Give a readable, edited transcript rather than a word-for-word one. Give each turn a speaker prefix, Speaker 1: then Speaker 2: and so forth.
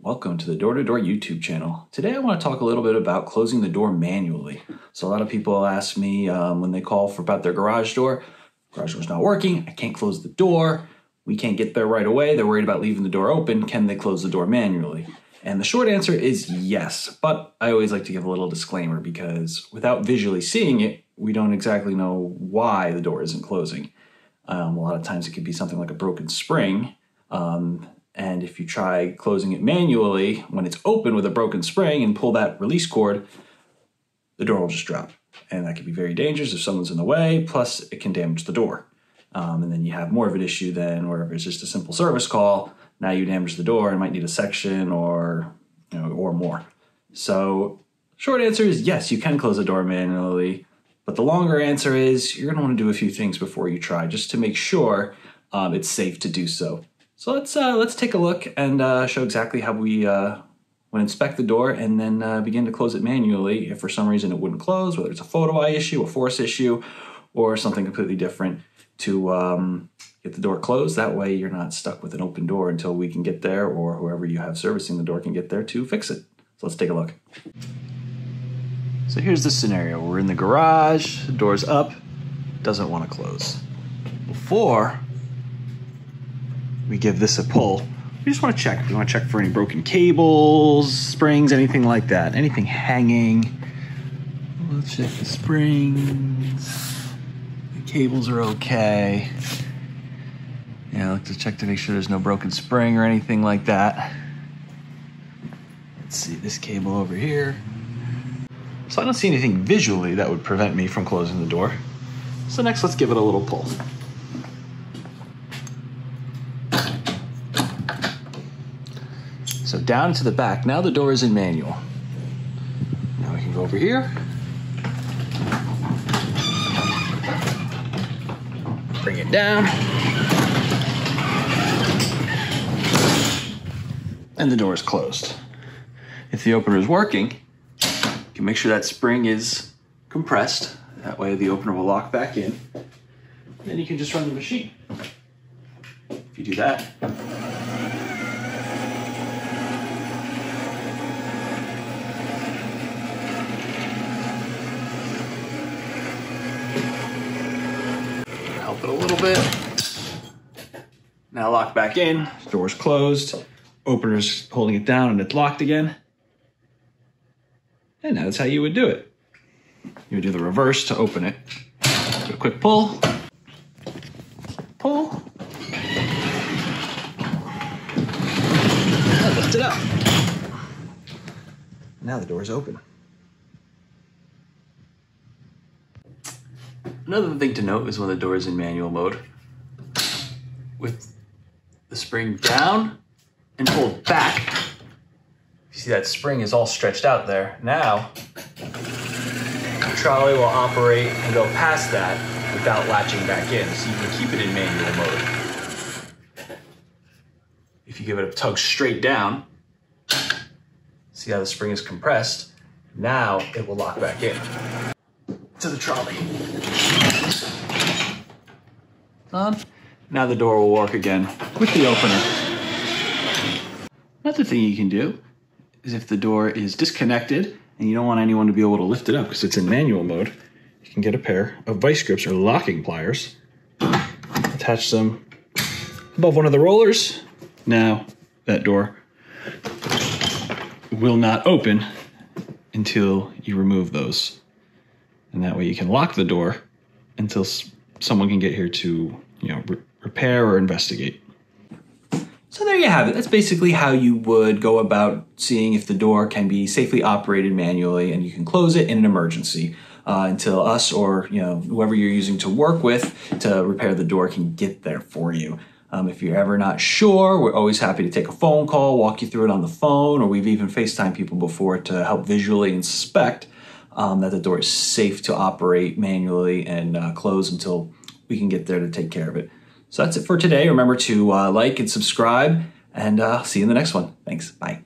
Speaker 1: Welcome to the Door-to-Door YouTube channel. Today I want to talk a little bit about closing the door manually. So a lot of people ask me when they call about their garage door's not working, I can't close the door, we can't get there right away, they're worried about leaving the door open, can they close the door manually? And the short answer is yes, but I always like to give a little disclaimer because without visually seeing it, we don't exactly know why the door isn't closing. A lot of times it could be something like a broken spring, and if you try closing it manually when it's open with a broken spring and pull that release cord, the door will just drop. And that can be very dangerous if someone's in the way, plus it can damage the door. And then you have more of an issue than where it's just a simple service call. Now you damage the door and might need a section or more. So short answer is yes, you can close the door manually. But the longer answer is you're going to want to do a few things before you try just to make sure it's safe to do so. So let's take a look and show exactly how we would inspect the door and then begin to close it manually if for some reason it wouldn't close, whether it's a photo eye issue, a force issue, or something completely different to get the door closed. That way you're not stuck with an open door until we can get there or whoever you have servicing the door can get there to fix it. So let's take a look. So here's the scenario. We're in the garage, the door's up, doesn't want to close. Before we give this a pull, we just want to check. We want to check for any broken cables, springs, anything like that. Anything hanging. Let's check the springs. The cables are okay. Yeah, I like to check to make sure there's no broken spring or anything like that. Let's see this cable over here. So I don't see anything visually that would prevent me from closing the door. So next, let's give it a little pull. So down to the back. Now the door is in manual. Now we can go over here. Bring it down. And the door is closed. If the opener is working, you can make sure that spring is compressed. That way the opener will lock back in. Then you can just run the machine. If you do that, help it a little bit. Now lock back in, door's closed, opener's holding it down and it's locked again. And now that's how you would do it. You would do the reverse to open it. Do a quick pull. Pull. And lift it up. Now the door's open. Another thing to note is when the door is in manual mode, with the spring down and pulled back. You see that spring is all stretched out there. Now, the trolley will operate and go past that without latching back in, so you can keep it in manual mode. If you give it a tug straight down, see how the spring is compressed, now it will lock back in to the trolley. On. Now the door will work again with the opener. Another thing you can do is if the door is disconnected and you don't want anyone to be able to lift it up because it's in manual mode, you can get a pair of vice grips or locking pliers, attach them above one of the rollers. Now that door will not open until you remove those. And that way you can lock the door until someone can get here to, repair or investigate. So there you have it. That's basically how you would go about seeing if the door can be safely operated manually, and you can close it in an emergency until us or whoever you're using to work with to repair the door can get there for you. If you're ever not sure, we're always happy to take a phone call, walk you through it on the phone, or we've even FaceTime people before to help visually inspect that the door is safe to operate manually and close until we can get there to take care of it. So that's it for today. Remember to like and subscribe, and see you in the next one. Thanks. Bye.